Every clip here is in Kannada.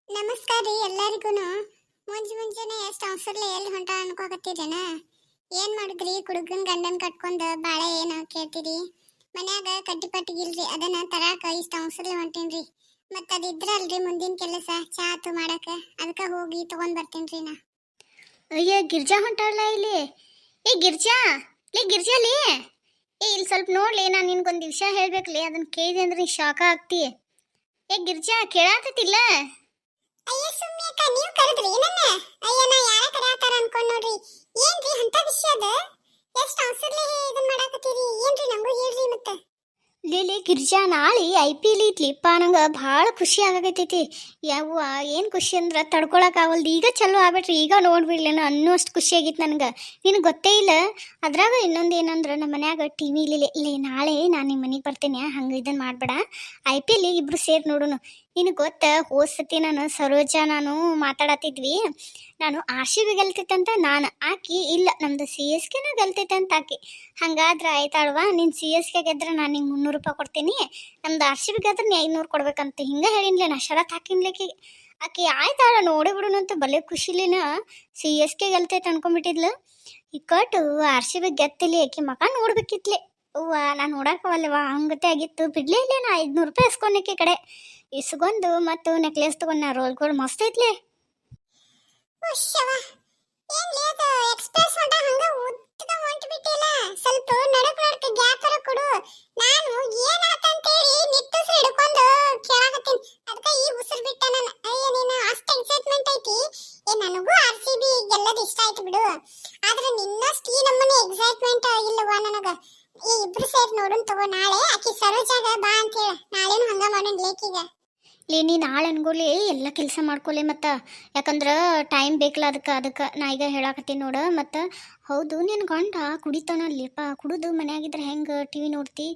ನಮಸ್ಕಾರ ರೀ ಎಲ್ಲರಿಗೂ. ಮುಂಜಾನೆ ಎಷ್ಟು ಅವಸರ್ಲೆ ಎಲ್ಲಿ ಹೊಂಟ ಅನ್ಕೋಕತ್ತೀರೇನ? ಏನ್ ಮಾಡಿದ್ರಿ? ಕುಡುಗನ್ ಗಂಡನ್ ಕಟ್ಕೊಂಡ್ ಬಾಳೆ ಏನು ಕೇಳ್ತೀರಿ? ಮನ್ಯಾಗ ಕಡ್ಡಿ ಪಟ್ಟಿಗಿಲ್ರಿ, ಅದನ್ನ ತರಾಕ ಇಷ್ಟ ಅವಸರ್ಲೆ ಹೊಂಟೇನ್ರಿ. ಮತ್ತ ಅದಿದ್ರಲ್ರಿ ಮುಂದಿನ ಕೆಲಸ ಚಾ ಆತು ಮಾಡಕ, ಅದಕ್ಕ ಹೋಗಿ ತಗೊಂಡ್ ಬರ್ತೇನ್ರಿ ನಾ. ಅಯ್ಯ ಗಿರ್ಜಾ ಹೊಂಟಾಳ ಇಲ್ಲಿ. ಏ ಗಿರ್ಜಾ, ಲೇ ಗಿರ್ಜಾಲಿ, ಏ ಇಲ್ಲಿ ಸ್ವಲ್ಪ ನೋಡ್ಲಿ, ನಾನು ನಿನ್ಗೊಂದು ವಿಷಯ ಹೇಳ್ಬೇಕ್ಲಿ. ಅದನ್ನ ಕೇಳಿದೆ ಅಂದ್ರೆ ನೀ ಶಾಕ ಆಗ್ತಿ. ಏ ಗಿರ್ಜಾ, ಕೇಳಾತತಿಲ್ಲ? ಅಯ್ಯ ಸುಮ್ಮಿಯಕ್ಕ, ನೀವ್ ಕರೆದ್ರಿ ನನ್ನ? ಅಯ್ಯ ನಾ ಯಾರ ಕರೆಯತಾರ ಅನ್ಕೊಂಡ್ ನೋಡ್ರಿ. ಏನ್ರಿ ಅಂತ ವಿಷಯ ಅದ? ಎಷ್ಟ್ ಅವಸರ್ಲೆ ಇದನ್ ಮಾಡಾಕತ್ತೀರಿ? ಏನ್ರಿ ನಂಗೂ ಹೇಳ್ರಿ ಮತ್ತ. ಲೇ ಗಿರ್ಜಾ, ನಾಳೆ IPL ಐತ್ಲಿಪ್ಪ. ನಂಗೆ ಭಾಳ ಖುಷಿ ಆಗತೈತಿ. ಯವ್ವ, ಏನು ಖುಷಿ ಅಂದ್ರೆ ತಡ್ಕೊಳಕ್ಕಾಗಲ್ದು. ಈಗ ಚಲೋ ಆಗ್ಬಿಟ್ರಿ, ಈಗ ನೋಡ್ಬಿಡ್ಲೇನೋ ಅನ್ನೋಷ್ಟು ಖುಷಿ ಆಗಿತ್ತು ನನಗೆ. ನಿನಗೆ ಗೊತ್ತೇ ಇಲ್ಲ. ಅದ್ರಾಗ ಇನ್ನೊಂದು ಏನಂದ್ರೆ ನಮ್ಮ ಮನ್ಯಾಗ TV ಇಲ್ಲಿ ನಾಳೆ ನಾನು ನಿಮ್ಮ ಮನೆಗೆ ಬರ್ತೇನೆ. ಹಂಗೆ ಇದನ್ನು ಮಾಡಬೇಡ. IPL ಇಬ್ರು ಸೇರಿ ನೋಡೋಣ. ನಿನಗೆ ಗೊತ್ತ, ಹೋದ ಸತಿ ನಾನು ಸರೋಜಾ ನಾನು ಮಾತಾಡತ್ತಿದ್ವಿ. ನಾನು RCB ಗೆಲ್ತೈತಂತ ನಾನು, ಆಕಿ ಇಲ್ಲ ನಮ್ದು CSKನ ಗೆಲ್ತೈತಂತ ಆಕಿ. ಹಂಗಾದ್ರೆ ಆಯ್ತಾಳ್ವಾ, ನಿನ್ನ CSK ಗೆದ್ರೆ ನಾನು ನಿಂಗೆ 300 ರೂಪಾಯಿ ಕೊಡ್ತೀನಿ, ನಮ್ದು RCB ಗೆದ್ರೆ ನೀ 500 ಕೊಡ್ಬೇಕಂತ ಹಿಂಗೆ ಹೇಳಿನ್ಲೆ. ನಾ ಶರತ್ ಹಾಕಿನ್ಲೇಕಿ. ಆಕಿ ಆಯ್ತಾಳ ನೋಡಿ ಬಿಡೋಣಂತ ಬಲೆ ಖುಷಿಲಿನ CSK ಗೆಲ್ತೈತೆ ಅನ್ಕೊಂಡ್ಬಿಟ್ಟಿದ್ಲು. ಇಕ್ಕಟ್ಟು RCB ಗೆತ್ತಿಲಿ ಆಕಿ ಮಕ ನೋಡ್ಬೇಕಿತ್ಲೆ. ಅವ್ವ, ನಾನು ನೋಡಕ್ಕವಲ್ಲವ, ಹಂಗತೆ ಆಗಿತ್ತು. ಬಿಡ್ಲೇ ಇಲ್ಲ, ನಾ 500 ರೂಪಾಯಿ ಇಸ್ಕೊಂಡಕ್ಕೆ ಕಡೆ ಇಸ್ಕೊಂಡು ಮತ್ತು ನೆಕ್ಲೆಸ್ ತಗೊಂಡ ರೋಲ್ಗಳು ಮಸ್ತ್ ಐತ್ಲೆ. ಉಶ್ಯವ, ಏನ್ ಲೇದ ಎಕ್ಸ್‌ಪ್ರೆಸ್ ಹೊಂಟ ಹಂಗ ಉದ್ದಕ ಹೊಂಟ್ಬಿಟ್ಟಿಲ್ಲ. ಸ್ವಲ್ಪ ನಡಕ ಗ್ಯಾಪ್ ಕೊಡು. ನಾನು ಏನಾತಂತೇಳಿ ನಿಟ್ಟುಸ್ ಹಿಡ್ಕೊಂಡು ಕೇಳಾಕತ್ತೀನಿ. ಅದಕ್ಕ ಈ ಉಸಿರು ಬಿಟ್ಟ ನಾನು. ಅಯ್ಯ ನೀನು ಅಷ್ಟ ಎಕ್ಸೈಟ್ಮೆಂಟ್ ಐತಿ. ನನಗೂ RCB ಗೆಲ್ಲದ ಇಷ್ಟ ಆಯ್ತು ಬಿಡು. ಆದ್ರೆ ನಿನ್ನಷ್ಟು ಈ ನಮ್ಮನೆ ಎಕ್ಸೈಟ್ಮೆಂಟ್ ಇಲ್ಲವಾ ನನಗ. ಈ ಇಬ್ರು ಸೇರಿ ನೋಡೋಣ ತಗೋ. ನಾಳೆ ಆಕಿ ಸರೋಜಾಗ ಬಾ ಅಂತ ಹೇಳ. ನಾಳೆನು ಹಂಗ ಮಾಡೋಣ ಲೇಕಿಗ. ನೀ ನಾಳೆ ಅನ್ಗೋಲಿ ಎಲ್ಲ ಕೆಲಸ ಮಾಡ್ಕೊಲಿ. ಮತ್ತು ಯಾಕಂದ್ರೆ ಟೈಮ್ ಬೇಕಲ್ಲ ಅದಕ್ಕೆ ನಾ ಈಗ ಹೇಳಾಕತ್ತೀನಿ ನೋಡು. ಮತ್ತು ಹೌದು, ನಿನ್ನ ಗಂಡ ಕುಡಿತಾನಲ್ಲಿಪ್ಪ. ಕುಡಿದು ಮನ್ಯಾಗಿದ್ರೆ ಹೆಂಗೆ TV ನೋಡ್ತಿ?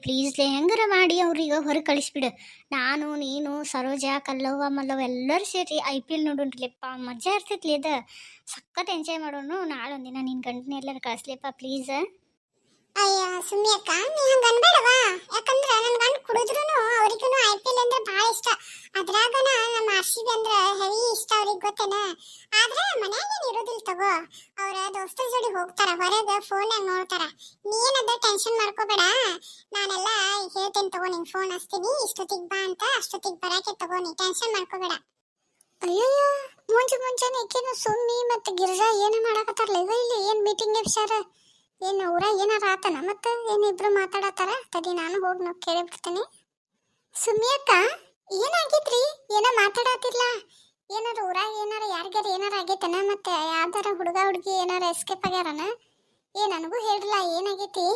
ಪ್ಲೀಸ್ ಹೆಂಗಾರ ಮಾಡಿ ಅವ್ರಿಗೆ ಹೊರಗೆ ಕಳಿಸ್ಬಿಡು. ನಾನು ನೀನು ಸರೋಜಾ ಕಲ್ಲವ್ವ ಮಲ್ಲವ್ವ ಎಲ್ಲರೂ ಸೇರಿ IPL ನೋಡೋಣ್ರಿಲಿಪ್ಪ. ಮಜಾ ಇರ್ತೈತ್ಲಿ ಅದು. ಸಖತ್ ಎಂಜಾಯ್ ಮಾಡೋಣ. ನಾಳೆ ಒಂದಿನ ನಿನ್ನ ಗಂಡನ ಎಲ್ಲರೂ ಕಳಿಸ್ಲಿಪ್ಪ ಪ್ಲೀಸ್. ಅಯ್ಯ ಸುಮ್ಮಿಯಕ್ಕ, ನೀ ಹಂಗ ಅನ್ಬೇಡವಾ. ಯಾಕಂದ್ರ ನನ್ ಗಂಡ ಕುಡಿದ್ರುನು ಅವ್ರಿಗೂ IPL ಅಂದ್ರೆ ಬಹಳ ಇಷ್ಟ. ಅದ್ರಾಗನ ನಮ್ಮ RCB ಅಂದ್ರೆ ಹೆವಿ ಇಷ್ಟ ಅವ್ರಿಗೆ, ಗೊತ್ತೇನ? ಆದ್ರೆ ಮನ್ಯಾಗೇನ್ ಇರೋದಿಲ್ಲ ತಗೋ. ಅವ್ರ ದೋಸ್ತರ ಜೋಡಿ ಹೋಗ್ತಾರ ಹೊರಗೆ, ಫೋನ್ಯಾಗ ನೋಡ್ತಾರ. ನೀನದ ಟೆನ್ಷನ್ ಮಾಡ್ಕೋಬೇಡ. ನಾನೆಲ್ಲ ಹೇಳ್ತೇನೆ ತಗೋ. ನಿಂಗೆ ಫೋನ್ ಹಚ್ತೀನಿ, ಇಷ್ಟೊತ್ತಿಗೆ ಬಾ ಅಂತ. ಅಷ್ಟೊತ್ತಿಗೆ ಬರಾಕೆ ತಗೋ, ನೀ ಟೆನ್ಷನ್ ಮಾಡ್ಕೋಬೇಡ. ಅಯ್ಯಯ್ಯ, ಮುಂಜಾನೆ ಏಕೇನು ಸುಮ್ಮಿ ಮತ್ತು ಗಿರ್ಜಾ ಏನು ಮಾಡಾಕತ್ತಾರಲ್ಲ ಇಲ್ಲಿ? ಏನು ಮೀಟಿಂಗ್ ಎಬ್ಸಾರ? ಏನು ಊರಾಗ ಏನಾರ ಆತನ? ಮತ್ತೆ ಏನಿಬ್ರು ಮಾತಾಡತ್ತಾರ? ತಡಿ ನಾನು ಹೋಗಿ ನಾವು ಕೇಳಿ ಬಿಡ್ತೇನೆ. ಸುಮ್ಮಿಯಕ್ಕ, ಏನಾಗಿದ್ರಿ? ಏನೋ ಮಾತಾಡತ್ತಿರ್ಲ? ಏನಾರ ಊರಾಗ ಏನಾರ ಯಾರಿಗಾರ ಏನಾರ ಆಗೈತನ? ಮತ್ತೆ ಯಾವ್ದಾರ ಹುಡುಗ ಹುಡುಗಿ ಏನಾರ ಎಸ್ಕೇಪ್ ಆಗ್ಯಾರನ? ನನಗೂ ಹೇಳಿಲ್ಲ, ಏನಾಗೈತಿ?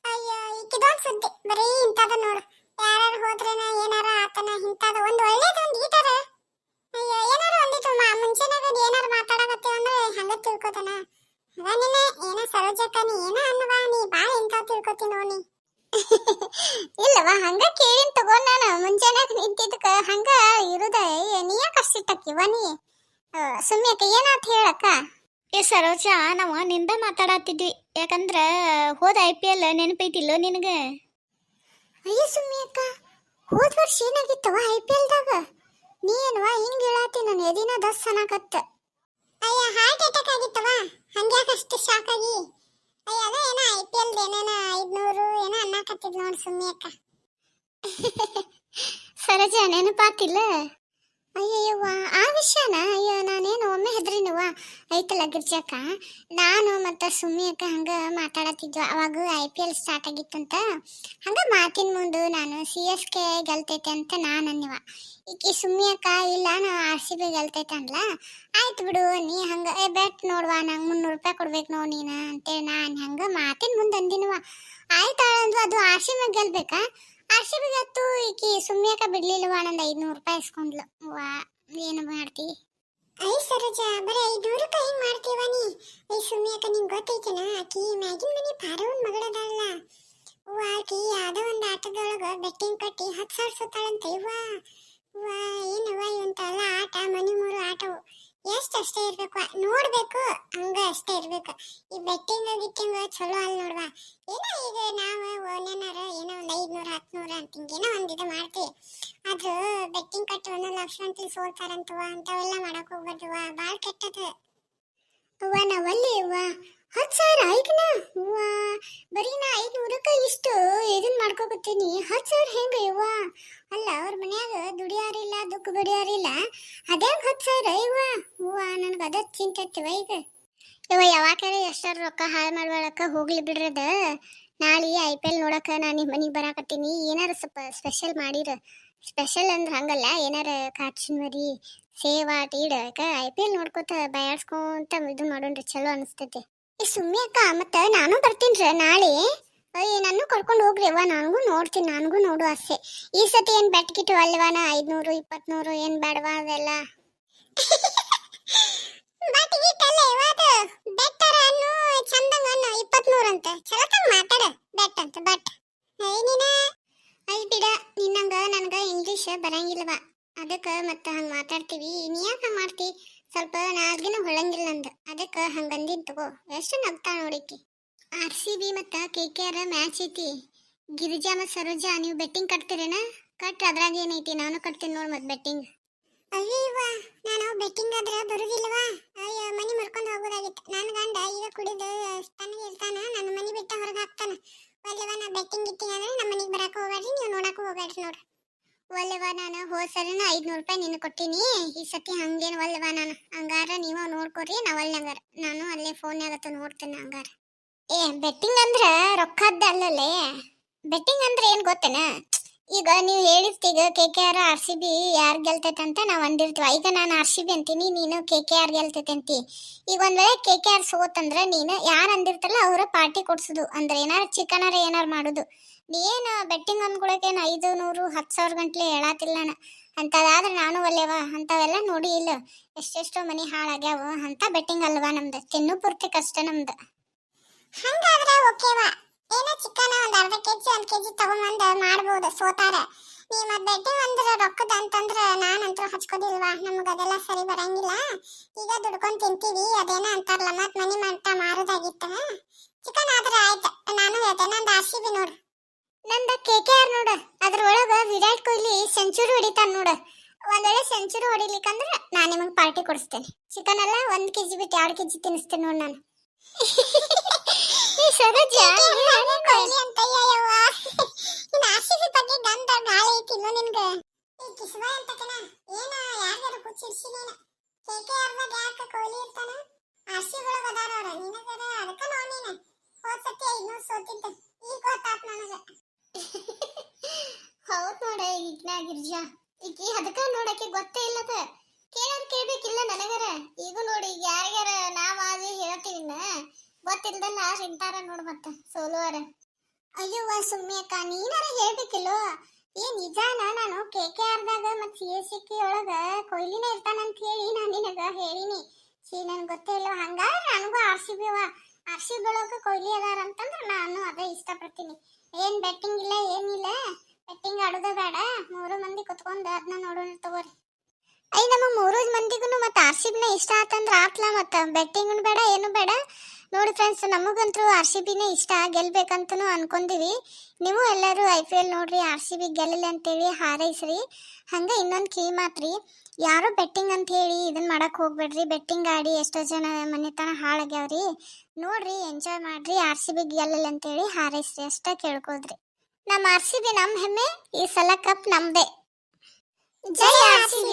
ಅಯ್ಯ, ಈಕಿದೊಂದು ಸುದ್ದಿ ಬರೀ ಇಂಥದ ನೋಡು. ಯಾರು ಹೋದ್ರೇನ ಏನಾರ ಆತನ ಇಂಥದ ಒಂದು ಒಳ್ಳೇದೊಂದು ಗೀಟಾರ. ಅಯ್ಯ, ಏನಾರ ಒಂದಿತ್ತು ಮುಂಚೆನಾಗ ಏನಾರ ಮಾತಾಡಕತ್ತೇವ ಅಂದ್ರೆ ಹಂಗ ತಿಳ್ಕೊತಾನ. ಅದಾನಿನ ಏನ ಸರೋಜಕ್ಕ, ನೀ ಏನ ಅನ್ನವಾ? ನೀ ಬಾಳ ಇಂತಾವ್ ತಿಳ್ಕೊತಿ ನೋಡಿ. ಇಲ್ಲವಾ, ಹಂಗ ಕೇಳಿನ್ ತಗೋ. ನಾನು ಮುಂಜಾನೆ ನಿಂತಿದ್ದಕ್ಕ ಹಂಗ ಇರುದ. ನೀ ಯಾಕೆ ಅಷ್ಟಿಟ್ಟಕ್ಕಿವ ನೀ? ಸುಮ್ಯಾಕ ಏನಾತ ಹೇಳಕ್ಕ? ಏ ಸರೋಜಾ, ನಾವು ನಿಂದ ಮಾತಾಡತ್ತಿದ್ವಿ. ಯಾಕಂದ್ರೆ ಹೋದ IPL ನೆನಪೈತಿಲ್ಲ ನಿನಗೆ? ಅಯ್ಯ ಸುಮ್ಯಾಕ, ಹೋದ ವರ್ಷ ಏನಾಗಿತ್ತವ IPLದಾಗ? ನೀ ಏನವಾ ಹಿಂಗ ಹೇಳಾತಿ? ನಾನು ಎದಿನ ದಸ್ ಅನ್ನಕತ್ತ. ಅಯ್ಯ, ಹಾರ್ಟ್ ಅಟ್ಯಾಕ್ ಆಗಿತ್ತವ. ಹಂಗ್ಯಾಕ ಅಷ್ಟು ಶಾಕ್ ಆಗಿ? ಅಯ್ಯ, ಅದ ಏನ IPL ಏನೇನ 500 ಏನೋ ಅನ್ನಕತ್ತಿದ್ ನೋಡು ಸುಮ್ಮಿಯಕ್ಕ. ಸರೋಜಾ, ನೆನಪಾತಿಲ್ಲ? ಅಯ್ಯವ್ವ, ಆ ವಿಷಯನ? ಅಯ್ಯೋ, ನಾನೇನು ಒಮ್ಮೆ ಹೆದ್ರಿನವ. ಐತಲ್ಲ ಗಿರ್ಜಕ್ಕ, ನಾನು ಮತ್ತು ಸುಮ್ಮಿಯಕ್ಕ ಹಂಗ ಮಾತಾಡತ್ತಿದ್ವ. ಅವಾಗ IPL ಸ್ಟಾರ್ಟ್ ಆಗಿತ್ತಂತ. ಹಂಗ ಮಾತಿನ ಮುಂದೆ ನಾನು CSK ಗೆಲ್ತೈತೆ ಅಂತ ನಾನು ಅನ್ನಿವ. ಈಕಿ ಸುಮ್ಮಿಯಕ್ಕ ಇಲ್ಲ, ನಾವು RCB ಗೆಲ್ತೈತೆ ಅನ್ಲ. ಆಯ್ತು ಬಿಡು, ನೀ ಹಂಗ ಬೆಟ್ ನೋಡ್ವಾ, ನಂಗೆ 300 ರೂಪಾಯಿ ಕೊಡ್ಬೇಕು ನೋಡಿ ನೀನು ಅಂತೇಳಿ ನಾನು ಹಂಗ ಮಾತಿನ ಮುಂದೆ ಅಂದಿನವ. ಆಯ್ತಾಳಂದ್ವು. ಅದು RCB ಗೆಲ್ಬೇಕಾ? RCB ಗೆತ್ತು ಈಕಿ ಸುಮ್ಮಿಯಕ್ಕ ಬಿಡ್ಲಿಲ್ವಾ, ನಂದು 500 ರೂಪಾಯಿ ಇಸ್ಕೊಂಡ್ಲು. ವಾ, ಏನು ಮಾಡ್ತಿ? ಐ ಸರೋಜಾ, ಬರೀ 500 ರೂಪಾಯಿ ಹಿಂಗ್ ಮಾಡ್ತೀವ ನೀ? ಐ ಸುಮ್ಮಿಯಕ್ಕ, ನಿಂಗೆ ಗೊತ್ತೈತೇನ ಆಕಿ ಮ್ಯಾಗಿನ ಮನೆ ಪಾರವನ್ ಮಗಳದಲ್ಲ. ಆಕಿ ಯಾವ್ದೋ ಒಂದು ಆಟದೊಳಗ ಬೆಟ್ಟಿಂಗ್ ಕಟ್ಟಿ 10,000 ಸುತ್ತಾಳಂತ. ವಾ ಏನವ ಇವಂತೆಲ್ಲ ಆಟ? ಮನಿ ಮೂರು ಆಟವು. ಅಷ್ಟೇ ಇರ್ಬೇಕು ನೋಡ್ಬೇಕು ಹಂಗ ಅಷ್ಟೇ ಇರ್ಬೇಕು. ಈ ಬೆಟ್ಟಿಂಗ್ ಗಿಟ್ಟಿಂಗ್ ಚಲೋ ಅಲ್ಲ ನೋಡ್ವಾ. ಏನೋ ಈಗ ನಾವು ಓನೇನಾರ ಏನೋ ಒಂದ್ 500 1000 ಅಂತ ಹಿಂಗೇನೋ ಒಂದ್ ಇದು ಮಾಡ್ತೀವಿ. ಆದ್ರೂ ಬೆಟ್ಟಿಂಗ್ ಕಟ್ಟು 1 ಲಕ್ಷ ಅಂತ ಸೋಲ್ತಾರಂತವ, ಅಂತವೆಲ್ಲ ಮಾಡಕ್ ಹೋಗ್ಬಾರ್ದುವ, ಬಾಳ್ ಕೆಟ್ಟದ. ಅವ್ವ ನಾವಲ್ಲಿ ಅವ್ವ 10,000 ಐಕ್ನ ಅವ್ವ, ಬರೀ ನಾ 500ಕ್ಕ ಇಷ್ಟು ಇದನ್ ಮಾಡ್ಕೋಬತ್ತೀನಿ. 10,000 ಹೆಂಗ ಅವ್ವ? ಅಲ್ಲ ಅವ್ರ ಮನ್ಯಾಗ ದುಡಿಯಾರಿಲ್ಲ, ದುಃಖ ಬಡಿಯಾರಿಲ್ಲ, ಅದ್ಯಾಗ 10,000 ಅವ್ವ? ಅವ್ವ ನನಗ ಅದ ಚಿಂತೆ ಹತ್ತಿವ ಈಗ. ಇವ ಯಾವಾಗಾರ ಎಷ್ಟಾರ ರೊಕ್ಕ ಹಾಳು ಮಾಡ್ಬೇಡಕ್ಕ, ಹೋಗ್ಲಿ ಬಿಡ್ರದ. ನಾಳೆ IPL ನೋಡಕ ನಾನು ನಿಮ್ಮ ಮನೆಗೆ ಬರಾಕತ್ತೀನಿ. ಏನಾರ ಸ್ವಲ್ಪ ಸ್ಪೆಷಲ್ ಮಾಡಿರ. ಸ್ಪೆಷಲ್ ಅಂದ್ರೆ ಹಂಗಲ್ಲ, ಏನಾರ ಕಾಚಿನ ಮರಿ ಸೇವಾ ಟೀಡಕ IPL ನೋಡ್ಕೋತ ಬಯಾಡ್ಸ್ಕೊಂತ ಇದು ಮಾಡೋಣ್ರಿ, ಚಲೋ ಅನಿಸ್ತೈತಿ. ಈ ಸುಮ್ಮನೆ ಅಕ್ಕ, ಮತ್ತೆ ನಾನು ಬರ್ತೀನ್ರ ನಾಳೆ. ನಾನು ಕರ್ಕೊಂಡು ಹೋಗ್ರಿ ಅವ್ವ, ನನಗೂ ನೋಡ್ತೀನಿ, ನನಗೂ ನೋಡು ಆಸೆ. ಈ ಸತಿ ಏನ್ ಬೆಟ್ ಗಿಟ್ಟು ಅಲ್ವಾನ 500 200 ಏನ್ ಬೇಡವಾ ಅವೆಲ್ಲ. ಅಂತ ಚಲೋ ಮಾತಾಡ ಬೆಟ್ ಅಂತ ಬಟ್ ನೀನ ಅಲ್ಲಿ ಬಿಡ. ನಿನ್ನಂಗ ನನ್ಗ ಇಂಗ್ಲೀಷ್ ಬರಂಗಿಲ್ವಾ, ಅದಕ್ಕೆ ಮತ್ತೆ ಹಂಗ ಮಾತಾಡ್ತೀವಿ. ನೀ ಯಾಕೆ ಮಾಡ್ತಿ? ಸ್ವಲ್ಪ ನಾಲ್ಗಿನ ಹೊಳಂಗಿಲ್ಲ ನಂದು, ಅದಕ್ಕೆ ಹಂಗಂದಿನ್ ತಗೋ. ಎಷ್ಟು ನಗ್ತಾ ನೋಡಿಕಿ. RCB ಮತ್ತು KKR ಮ್ಯಾಚ್ ಐತಿ. ಗಿರಿಜಾ ಮತ್ತು ಸರೋಜಾ ನೀವು ಬೆಟ್ಟಿಂಗ್ ಕಟ್ತೀರೇನ? ಕಟ್, ಅದ್ರಾಗ ಏನೈತಿ, ನಾನು ಕಟ್ತೀನಿ ನೋಡ್ ಮತ್ತೆ ಬೆಟ್ಟಿಂಗ್. ಅಯ್ಯವ್ವ, ನಾನು ಬೆಟ್ಟಿಂಗ್ ಆದ್ರೆ ಬರುದಿಲ್ವಾ? ಅಯ್ಯೋ, ಮನಿ ಮುರ್ಕೊಂಡು ಹೋಗೋದಾಗಿತ್ತು. ನನ್ನ ಗಂಡ ಈಗ ಕುಡಿದು ತನಗೆ ಇರ್ತಾನ, ನನ್ನ ಮನಿ ಬಿಟ್ಟ ಹೊರಗೆ ಹಾಕ್ತಾನ. ಒಲ್ಲೆವ, ನಾ ಬೆಟ್ಟಿಂಗ್ ಗಿಟ್ಟಿಂಗ್ ಅಂದ್ರೆ ನಮ್ಮ ಮನಿಗೆ ಬರಕ್ಕೆ ಹೋಗ್ಬೇಡ್ರಿ, ನೀವು ನೋಡಕ್ಕೆ ಹೋಗ್ಬೇಡ್ರಿ ನೋಡ್ರಿ. ಒಲ್ಲೆವ, ನಾನು ಹೋದ ಸರಿನ 500 ರೂಪಾಯಿ ನಿನ್ನ ಕೊಟ್ಟಿನಿ. ಈ ಸತಿ ಹಂಗೇನು ಒಲ್ಲೆವ ನಾನು. ಹಂಗಾರ ನೀವು ನೋಡ್ಕೊರಿ, ನಾ ಒಲ್ಲೆ ಹಂಗಾರ ನಾನು ಅಲ್ಲೇ ಫೋನ್ಯಾಗತ್ತ ನೋಡ್ತೇನೆ ಹಂಗಾರ. ಬೆಟ್ಟಿಂಗ್ ಅಂದ್ರೆ ರೊಕ್ಕದ್ದ ಅಲ್ಲಲ್ಲೇ. ಬೆಟ್ಟಿಂಗ್ ಅಂದ್ರೆ ಏನ್ ಗೊತ್ತೇನ? ಈಗ ನೀವು ಹೇಳಿರ್ತೀಗ KKR RCB ಯಾರು ಗೆಲ್ತೈತೆ ಅಂತ ನಾವು ಅಂದಿರ್ತೀವಿ. ಈಗ ನಾನು RCB ಅಂತೀನಿ, ನೀನು KKR ಗೆಲ್ತೈತೆ ಅಂತಿ. ಈಗ ಒಂದ್ ವೇಳೆ KKR ಸೋತಂದ್ರೆ ನೀನು ಯಾರು ಅಂದಿರ್ತಾರಲ್ಲ ಅವರ ಪಾರ್ಟಿ ಕೊಡ್ಸೋದು, ಅಂದ್ರೆ ಏನಾರು ಚಿಕನರ ಏನಾರು ಮಾಡೋದು. ನೀನು ಬೆಟ್ಟಿಂಗ್ ಅಂದ್ಕೊಳಕೇನು 500 10,000 ಗಂಟ್ಲೆ ಹೇಳತ್ತಿಲ್ಲ ನಾನು. ಅಂತದಾದ್ರೆ ನಾನು ಒಲ್ಲೆವ, ಅಂತವೆಲ್ಲ ನೋಡಿ ಇಲ್ಲ. ಎಷ್ಟೆಷ್ಟೋ ಮನಿ ಹಾಳಾಗ್ಯಾವ, ಅಂತ ಬೆಟ್ಟಿಂಗ್ ಅಲ್ವಾ ನಮ್ದು. ತಿನ್ನು ಪೂರ್ತಿ ಕಷ್ಟ ನಮ್ದು. ಹಂಗಾದ್ರೆ ಓಕೆವಾ, ಏನೋ ಚಿಕನ್ ಒಂದು ಅರ್ಧ ಕೆಜಿ 1 ಕೆಜಿ ತಗೊಂಬಂದು ಮಾಡ್ಬೋದು ಸೋತಾರ. ನೀ ಮತ್ತೆ ಬೆಟ್ಟಿಂಗ್ ಅಂದ್ರೆ ರೊಕ್ಕದ ಅಂತಂದ್ರೆ ನಾನಂತೂ ಹಚ್ಕೋದಿಲ್ವಾ, ನಮ್ಗೆ ಅದೆಲ್ಲ ಸರಿ ಬರಂಗಿಲ್ಲ. ಈಗ ದುಡ್ಕೊಂಡು ತಿಂತೀವಿ, ಅದೇನೋ ಅಂತಾರಲ್ಲ ಮತ್ತೆ ಮನಿ ಮಟ್ಟ ಮಾರೋದಾಗಿತ್ತ. ಚಿಕನ್ ಆದ್ರೆ ಆಯ್ತು. ನಾನು ಹೇಳ್ತೇನೆ, ನಂದು RCB ನೋಡು, ನಂದು KKR ನೋಡು. ಅದ್ರೊಳಗೆ ವಿರಾಟ್ ಕೊಹ್ಲಿ ಸೆಂಚುರಿ ಹೊಡಿತಾನ ನೋಡು. ಒಂದ್ ವೇಳೆ ಸೆಂಚುರಿ ಹೊಡಿಲಿಕ್ಕಂದ್ರೆ ನಾನು ನಿಮಗೆ ಪಾರ್ಟಿ ಕೊಡಿಸ್ತೇನೆ. ಚಿಕನ್ ಎಲ್ಲ 1 ಕೆಜಿ ಬಿಟ್ಟು 2 ಕೆಜಿ ತಿನ್ನಿಸ್ತೇನೆ ನೋಡಿ ನಾನು. ಸರೋಜಾ ಕೊಹ್ಲಿ ಅಂತ ಅಯ್ಯವ್ವ, ಇನ್ನು RCB ಬಗ್ಗೆ ಗಂಧ ಗಾಳಿ ಐತಿಲ್ಲ ನಿನ್ಗೆ. ಈ ಕಿಸ್ವ ಅಂತಕನ ಏನ ಯಾರ್ಯಾರು ಹುಚ್ಚಿಡ್ಸಿ ನೀನು. KKR ದಾಗ ಯಾಕೆ ಕೊಹ್ಲಿ ಇರ್ತಾನ? RCB ಒಳಗೆ ಅದಾರ ಅವ್ರ, ನಿನಗದ ಅದಕ್ಕೆ ನೋಡಿ ನೀನು ಹೋದ ಸತಿ 500 ಸೋತಿದ್ದ, ಈಗ ಗೊತ್ತಾತ್ ನನಗೆ. ಹೌದು ನೋಡ, ಈಗ ಗಿರ್ಜಾ ಈಕಿ ಅದಕ್ಕೆ ನೋಡಕ್ಕೆ ಗೊತ್ತೇ ಇಲ್ಲದ. ಕೇಳಬೇಕಿಲ್ಲ ನನಗರ. ಈಗ ನೋಡಿ, ಈಗ ಯಾರ್ಯಾರ ನಾವ್ ಆದ್ರೆ ಹೇಳ್ತೀವಿ, ಗೊತ್ತಿಲ್ದಲ್ಲ ಸಿಗ್ತಾರ ನೋಡ್ ಮತ್ತ ಸೋಲುವಾರ. ಅಯ್ಯವ್ವ ಸುಮ್ಮನೆ ಅಕ್ಕ, ನೀನಾರ ಹೇಳ್ಬೇಕಿಲ್ಲೋ. ನಿಜಾನ ನಾನು KKR ದಾಗ ಮತ್ತು CSK ಒಳಗ ಕೊಹ್ಲಿನೇ ಇರ್ತಾನಂತ ಹೇಳಿ ನಾನು ನಿನಗ ಹೇಳಿನಿ. ನನ್ಗೆ ಗೊತ್ತೇ ಇಲ್ಲ. ಹಂಗಾದ್ರೆ ನನಗೂ RCB ಒಳಗ ಕೊಹ್ಲಿ ಅದಾರ ಅಂತಂದ್ರೆ ನಾನು ಅದೇ ಇಷ್ಟಪಡ್ತೀನಿ. ಏನ್ ಬೆಟ್ಟಿಂಗ್ ಇಲ್ಲ ಏನಿಲ್ಲ, ಬೆಟ್ಟಿಂಗ್ ಆಡೋದ ಬೇಡ, 3 ಮಂದಿ ಕುತ್ಕೊಂಡು ಅದನ್ನ ನೋಡೋಣ ತಗೋರಿ. ನಮ್ಮ 3 ಮಂದಿಗೂ ಮತ್ತೆ RCBನೇ ಇಷ್ಟ ಆತಂದ್ರೆ ಆತ್ಲ, ಮತ್ತೆ ಬೆಟ್ಟಿಂಗ್ ಬೇಡ ಏನು ಬೇಡ. ನೋಡಿ ಫ್ರೆಂಡ್ಸ್, ನಮಗಂತೂ RCB ಇಷ್ಟ, ಗೆಲ್ಬೇಕಂತನೂ ಅನ್ಕೊಂಡಿವಿ. ನೀವು ಎಲ್ಲರೂ IPL ನೋಡ್ರಿ, RCB ಗೆಲ್ಲಲಿ ಅಂತೇಳಿ ಹಾರೈಸ್ರಿ. ಹಂಗೆ ಇನ್ನೊಂದು ಕಿವಿ ಮಾತ್ರಿ, ಯಾರೋ ಬೆಟ್ಟಿಂಗ್ ಅಂತ ಹೇಳಿ ಇದನ್ನ ಮಾಡಕ್ ಹೋಗ್ಬೇಡ್ರಿ. ಬೆಟ್ಟಿಂಗ್ ಆಡಿ ಎಷ್ಟೋ ಜನ ಮನೆತನ ಹಾಳಾಗ್ಯಾವ್ರಿ. ನೋಡ್ರಿ, ಎಂಜಾಯ್ ಮಾಡ್ರಿ, RCB ಗೆಲ್ಲಲಿ ಅಂತೇಳಿ ಹಾರೈಸ್ರಿ, ಅಷ್ಟ ಕೇಳ್ಕೋದ್ರಿ. ನಮ್ಮ RCB ನಮ್ಮ ಹೆಮ್ಮೆ, ಈ ಸಲ ಕಪ್ ನಮ್ದೇ. ಜೈ RCB.